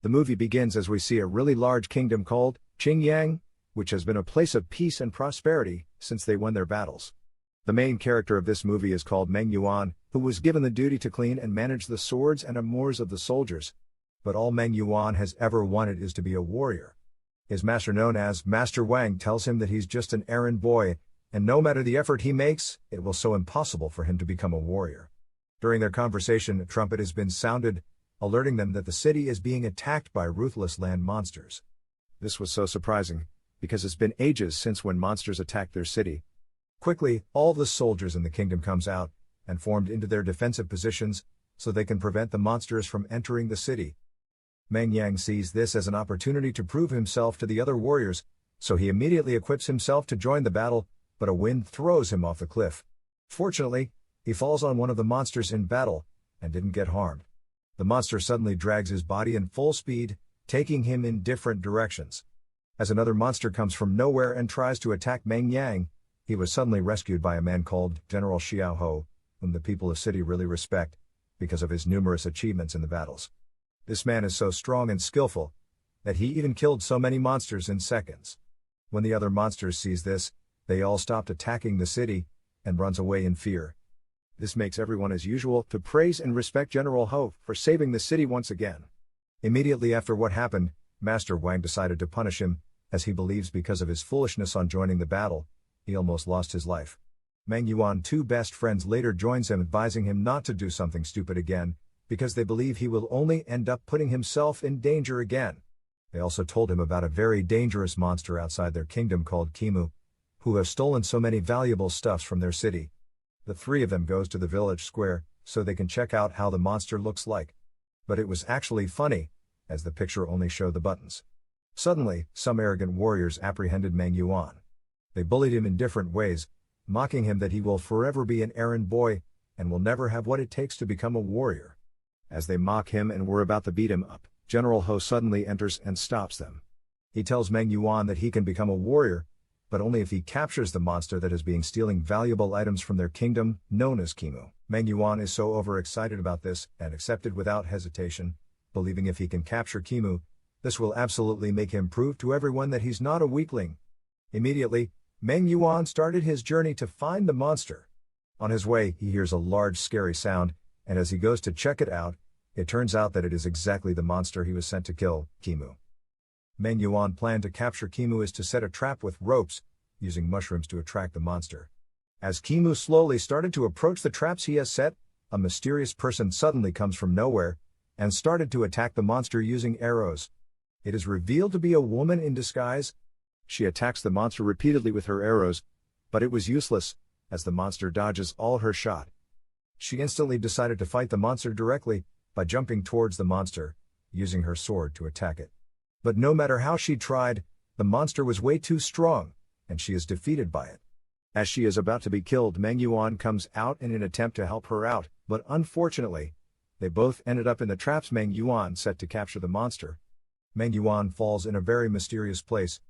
The movie begins as we see a really large kingdom called Qingyang, which has been a place of peace and prosperity since they won their battles. The main character of this movie is called Meng Yuan, who was given the duty to clean and manage the swords and amours of the soldiers. But all Meng Yuan has ever wanted is to be a warrior. His master, known as Master Wang, tells him that he's just an errand boy, and no matter the effort he makes, it will so impossible for him to become a warrior. During their conversation, a trumpet has been sounded, alerting them that the city is being attacked by ruthless land monsters. This was so surprising, because it's been ages since when monsters attacked their city. Quickly, all the soldiers in the kingdom comes out, and formed into their defensive positions, so they can prevent the monsters from entering the city. Meng Yang sees this as an opportunity to prove himself to the other warriors, so he immediately equips himself to join the battle, but a wind throws him off the cliff. Fortunately, he falls on one of the monsters in battle, and didn't get harmed. The monster suddenly drags his body in full speed, taking him in different directions. As another monster comes from nowhere and tries to attack Meng Yang, he was suddenly rescued by a man called General Xiao Ho, whom the people of city really respect, because of his numerous achievements in the battles. This man is so strong and skillful, that he even killed so many monsters in seconds. When the other monsters sees this, they all stopped attacking the city, and runs away in fear. This makes everyone as usual to praise and respect General Ho for saving the city once again. Immediately after what happened, Master Wang decided to punish him, as he believes because of his foolishness on joining the battle, he almost lost his life. Meng Yuan's two best friends later joins him, advising him not to do something stupid again, because they believe he will only end up putting himself in danger again. They also told him about a very dangerous monster outside their kingdom called Kimu, who have stolen so many valuable stuffs from their city. The three of them goes to the village square, so they can check out how the monster looks like. But it was actually funny, as the picture only showed the buttons. Suddenly, some arrogant warriors apprehended Meng Yuan. They bullied him in different ways, mocking him that he will forever be an errand boy, and will never have what it takes to become a warrior. As they mock him and were about to beat him up, General Ho suddenly enters and stops them. He tells Meng Yuan that he can become a warrior, but only if he captures the monster that is being stealing valuable items from their kingdom, known as Kimu. Meng Yuan is so overexcited about this, and accepted without hesitation, believing if he can capture Kimu, this will absolutely make him prove to everyone that he's not a weakling. Immediately, Meng Yuan started his journey to find the monster. On his way, he hears a large scary sound, and as he goes to check it out, it turns out that it is exactly the monster he was sent to kill, Kimu. Meng Yuan's plan to capture Kimu is to set a trap with ropes, using mushrooms to attract the monster. As Kimu slowly started to approach the traps he has set, a mysterious person suddenly comes from nowhere, and started to attack the monster using arrows. It is revealed to be a woman in disguise. She attacks the monster repeatedly with her arrows, but it was useless, as the monster dodges all her shot. She instantly decided to fight the monster directly, by jumping towards the monster, using her sword to attack it. But no matter how she tried, the monster was way too strong, and she is defeated by it. As she is about to be killed, Meng Yuan comes out in an attempt to help her out, but unfortunately, they both ended up in the traps Meng Yuan set to capture the monster. Meng Yuan falls in a very mysterious place.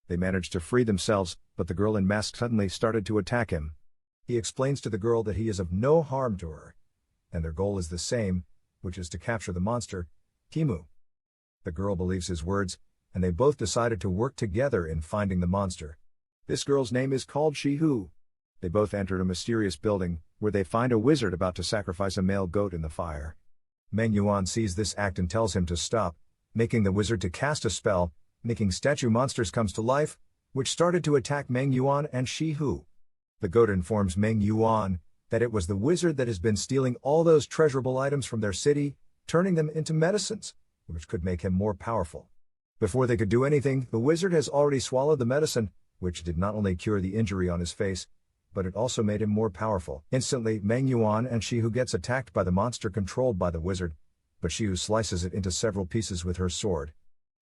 They manage to free themselves, but the girl in mask suddenly started to attack him. He explains to the girl that he is of no harm to her, and their goal is the same, which is to capture the monster, Kimu. The girl believes his words, and they both decided to work together in finding the monster. This girl's name is called Shihu. They both entered a mysterious building, where they find a wizard about to sacrifice a male goat in the fire. Meng Yuan sees this act and tells him to stop, making the wizard to cast a spell, making statue monsters comes to life, which started to attack Meng Yuan and Shihu. The goat informs Meng Yuan that it was the wizard that has been stealing all those treasurable items from their city, turning them into medicines, which could make him more powerful. Before they could do anything, the wizard has already swallowed the medicine, which did not only cure the injury on his face, but it also made him more powerful. Instantly, Meng Yuan and Shihu gets attacked by the monster controlled by the wizard, but Shihu slices it into several pieces with her sword.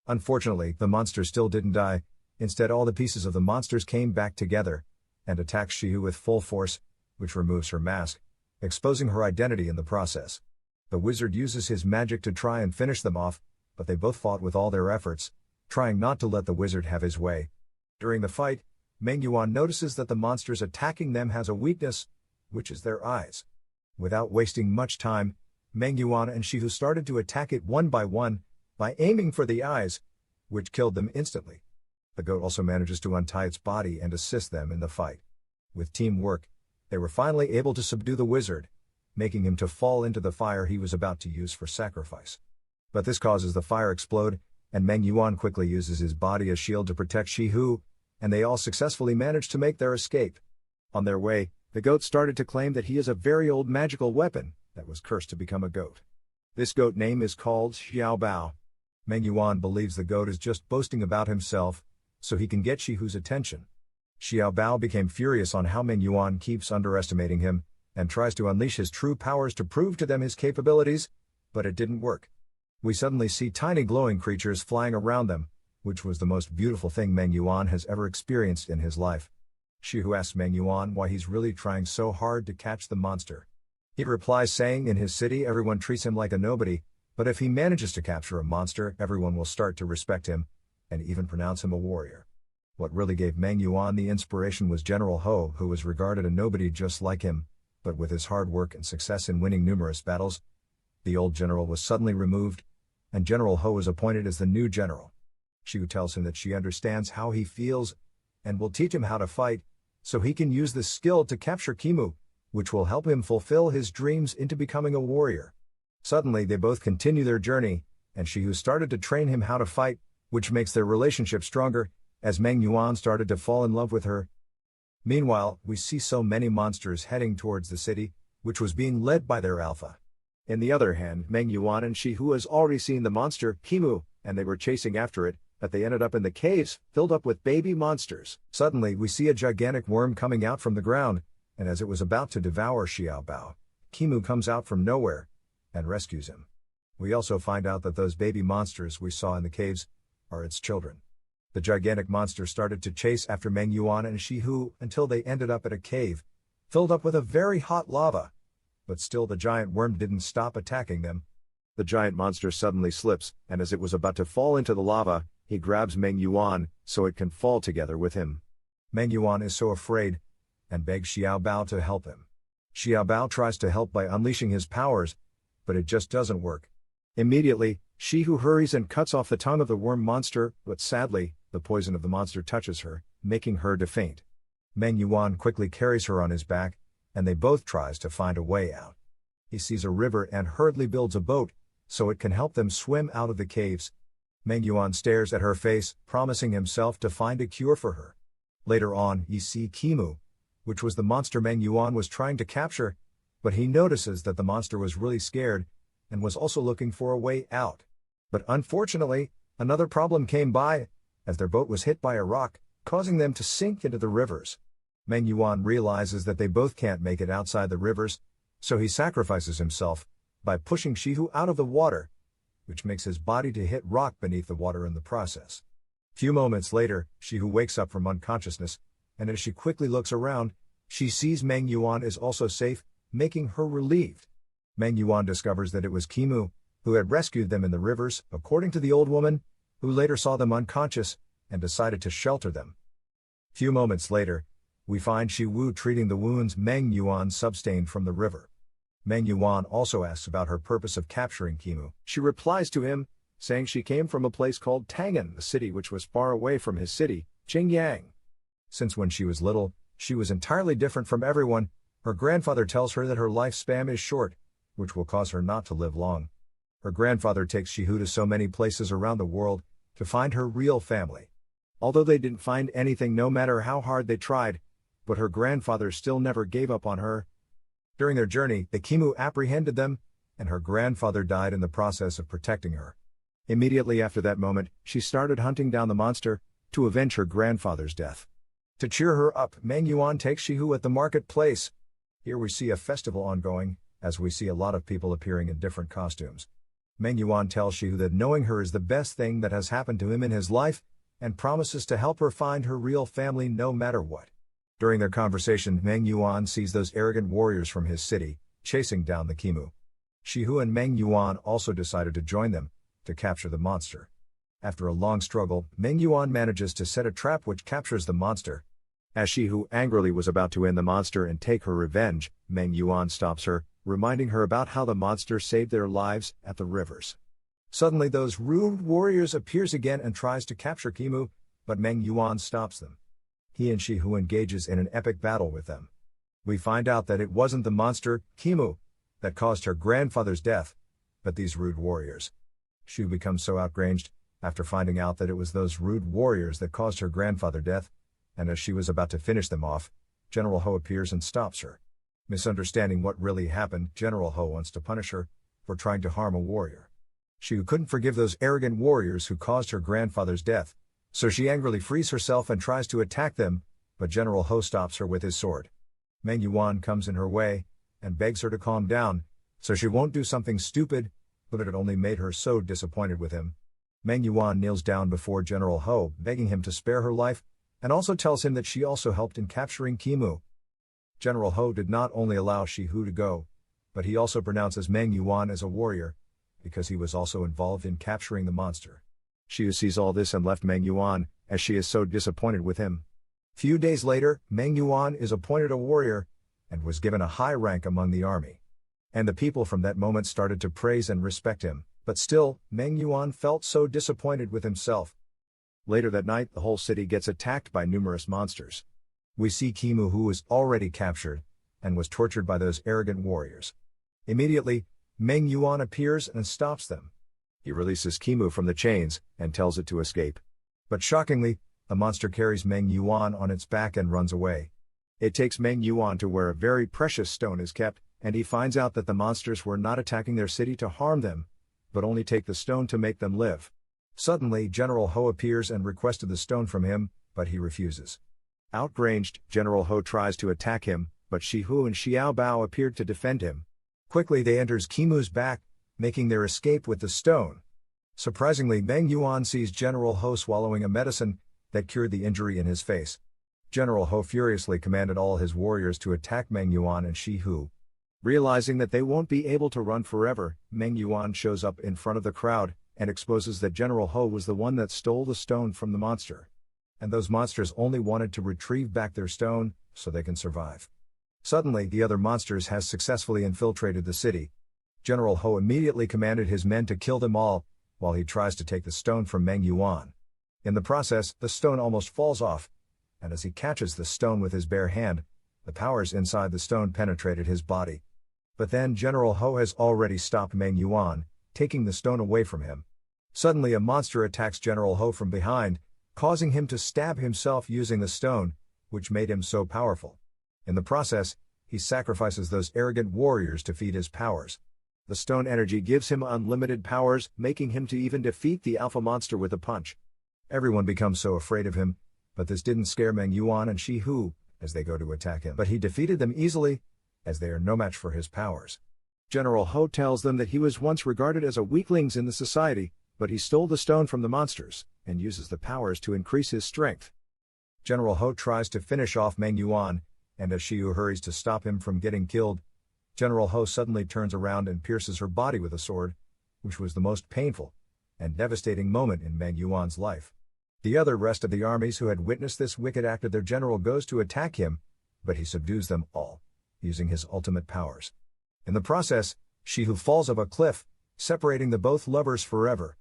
Unfortunately, the monster still didn't die. Instead, all the pieces of the monsters came back together, and attacks Shihu with full force, which removes her mask, exposing her identity in the process. The wizard uses his magic to try and finish them off, but they both fought with all their efforts, trying not to let the wizard have his way. During the fight, Meng Yuan notices that the monsters attacking them has a weakness, which is their eyes. Without wasting much time, Meng Yuan and Shihu started to attack it one by one, by aiming for the eyes, which killed them instantly. The goat also manages to untie its body and assist them in the fight. With teamwork, they were finally able to subdue the wizard, making him to fall into the fire he was about to use for sacrifice. But this causes the fire explode, and Meng Yuan quickly uses his body as shield to protect Shihu, and they all successfully manage to make their escape. On their way, the goat started to claim that he is a very old magical weapon that was cursed to become a goat. This goat name is called Xiao Bao. Meng Yuan believes the goat is just boasting about himself, so he can get Shihu's attention. Xiao Bao became furious on how Meng Yuan keeps underestimating him, and tries to unleash his true powers to prove to them his capabilities, but it didn't work. We suddenly see tiny glowing creatures flying around them, which was the most beautiful thing Meng Yuan has ever experienced in his life. Shihu asks Meng Yuan why he's really trying so hard to catch the monster. He replies saying in his city everyone treats him like a nobody, but if he manages to capture a monster everyone will start to respect him, and even pronounce him a warrior. What really gave Meng Yuan the inspiration was General Ho, who was regarded a nobody just like him, but with his hard work and success in winning numerous battles, the old general was suddenly removed, and General Ho was appointed as the new general. Shihu tells him that she understands how he feels, and will teach him how to fight, so he can use this skill to capture Kimu, which will help him fulfill his dreams into becoming a warrior. Suddenly they both continue their journey, and Shihu started to train him how to fight, which makes their relationship stronger, as Meng Yuan started to fall in love with her. Meanwhile, we see so many monsters heading towards the city, which was being led by their alpha. On the other hand, Meng Yuan and Shihu has already seen the monster, Kimu, and they were chasing after it, but they ended up in the caves, filled up with baby monsters. Suddenly we see a gigantic worm coming out from the ground, and as it was about to devour Xiao Bao, Kimu comes out from nowhere, and rescues him. We also find out that those baby monsters we saw in the caves are its children. The gigantic monster started to chase after Meng Yuan and Shihu until they ended up at a cave, filled up with a very hot lava. But still the giant worm didn't stop attacking them. The giant monster suddenly slips, and as it was about to fall into the lava, he grabs Meng Yuan, so it can fall together with him. Meng Yuan is so afraid, and begs Xiao Bao to help him. Xiao Bao tries to help by unleashing his powers, but it just doesn't work. Immediately, Shihu hurries and cuts off the tongue of the worm monster, but sadly, the poison of the monster touches her, making her to faint. Meng Yuan quickly carries her on his back, and they both tries to find a way out. He sees a river and hurriedly builds a boat, so it can help them swim out of the caves. Meng Yuan stares at her face, promising himself to find a cure for her. Later on, you see Kimu, which was the monster Meng Yuan was trying to capture, but he notices that the monster was really scared, and was also looking for a way out. But unfortunately, another problem came by, as their boat was hit by a rock, causing them to sink into the rivers. Meng Yuan realizes that they both can't make it outside the rivers, so he sacrifices himself by pushing Shihu out of the water, which makes his body to hit rock beneath the water in the process. Few moments later, Shihu wakes up from unconsciousness, and as she quickly looks around, she sees Meng Yuan is also safe, making her relieved. Meng Yuan discovers that it was Kimu, who had rescued them in the rivers, according to the old woman, who later saw them unconscious, and decided to shelter them. Few moments later, we find Shi Wu treating the wounds Meng Yuan sustained from the river. Meng Yuan also asks about her purpose of capturing Kimu. She replies to him, saying she came from a place called Tangan, a city which was far away from his city, Qingyang. Since when she was little, she was entirely different from everyone. Her grandfather tells her that her lifespan is short, which will cause her not to live long. Her grandfather takes Shihu to so many places around the world to find her real family. Although they didn't find anything no matter how hard they tried, but her grandfather still never gave up on her. During their journey, the Kimu apprehended them, and her grandfather died in the process of protecting her. Immediately after that moment, she started hunting down the monster to avenge her grandfather's death. To cheer her up, Meng Yuan takes Shihu at the marketplace. Here we see a festival ongoing, as we see a lot of people appearing in different costumes. Meng Yuan tells Shihu that knowing her is the best thing that has happened to him in his life, and promises to help her find her real family no matter what. During their conversation, Meng Yuan sees those arrogant warriors from his city, chasing down the Kimu. Shihu and Meng Yuan also decided to join them, to capture the monster. After a long struggle, Meng Yuan manages to set a trap which captures the monster. As Shihu angrily was about to end the monster and take her revenge, Meng Yuan stops her, reminding her about how the monster saved their lives at the rivers. Suddenly those rude warriors appears again and tries to capture Kimu, but Meng Yuan stops them. He and Shi Hu engages in an epic battle with them. We find out that it wasn't the monster, Kimu, that caused her grandfather's death, but these rude warriors. Shi Hu becomes so outraged, after finding out that it was those rude warriors that caused her grandfather death, and as she was about to finish them off, General Ho appears and stops her. Misunderstanding what really happened, General Ho wants to punish her for trying to harm a warrior. Shi Hu couldn't forgive those arrogant warriors who caused her grandfather's death, so she angrily frees herself and tries to attack them, but General Ho stops her with his sword. Meng Yuan comes in her way and begs her to calm down, so she won't do something stupid, but it only made her so disappointed with him. Meng Yuan kneels down before General Ho, begging him to spare her life, and also tells him that she also helped in capturing Kimu. General Ho did not only allow Shi Hu to go, but he also pronounces Meng Yuan as a warrior, because he was also involved in capturing the monster. Shi Hu sees all this and left Meng Yuan, as she is so disappointed with him. Few days later, Meng Yuan is appointed a warrior, and was given a high rank among the army. And the people from that moment started to praise and respect him, but still, Meng Yuan felt so disappointed with himself. Later that night, the whole city gets attacked by numerous monsters. We see Kimu, who was already captured, and was tortured by those arrogant warriors. Immediately, Meng Yuan appears and stops them. He releases Kimu from the chains, and tells it to escape. But shockingly, the monster carries Meng Yuan on its back and runs away. It takes Meng Yuan to where a very precious stone is kept, and he finds out that the monsters were not attacking their city to harm them, but only take the stone to make them live. Suddenly, General Ho appears and requested the stone from him, but he refuses. Outraged, General Ho tries to attack him, but Shi Hu and Xiao Bao appeared to defend him. Quickly they enters Kimu's back, making their escape with the stone. Surprisingly, Meng Yuan sees General Ho swallowing a medicine that cured the injury in his face. General Ho furiously commanded all his warriors to attack Meng Yuan and Shi Hu. Realizing that they won't be able to run forever, Meng Yuan shows up in front of the crowd, and exposes that General Ho was the one that stole the stone from the monster. And those monsters only wanted to retrieve back their stone, so they can survive. Suddenly, the other monsters has successfully infiltrated the city. General Ho immediately commanded his men to kill them all, while he tries to take the stone from Meng Yuan. In the process, the stone almost falls off, and as he catches the stone with his bare hand, the powers inside the stone penetrated his body. But then General Ho has already stopped Meng Yuan, taking the stone away from him. Suddenly a monster attacks General Ho from behind, causing him to stab himself using the stone, which made him so powerful. In the process, he sacrifices those arrogant warriors to feed his powers. The stone energy gives him unlimited powers, making him to even defeat the alpha monster with a punch. Everyone becomes so afraid of him, but this didn't scare Meng Yuan and Shi Hu, as they go to attack him. But he defeated them easily, as they are no match for his powers. General Ho tells them that he was once regarded as a weakling in the society, but he stole the stone from the monsters, and uses the powers to increase his strength. General Ho tries to finish off Meng Yuan, and as Shi Hu hurries to stop him from getting killed, General Ho suddenly turns around and pierces her body with a sword, which was the most painful and devastating moment in Meng Yuan's life. The rest of the armies who had witnessed this wicked act of their general goes to attack him, but he subdues them all, using his ultimate powers. In the process, Shi Hu falls off a cliff, separating the both lovers forever.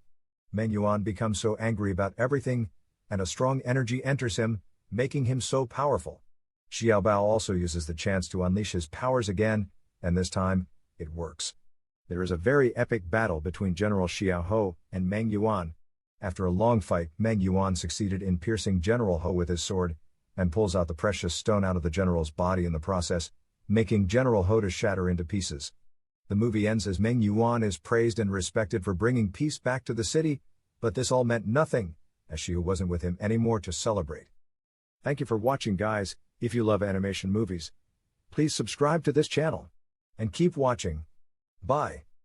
Meng Yuan becomes so angry about everything, and a strong energy enters him, making him so powerful. Xiao Bao also uses the chance to unleash his powers again, and this time, it works. There is a very epic battle between General Xiao Ho and Meng Yuan. After a long fight, Meng Yuan succeeded in piercing General Ho with his sword, and pulls out the precious stone out of the general's body in the process, making General Ho to shatter into pieces. The movie ends as Meng Yuan is praised and respected for bringing peace back to the city, but this all meant nothing, as Shi Hu wasn't with him anymore to celebrate. Thank you for watching, guys. If you love animation movies, please subscribe to this channel. And keep watching. Bye.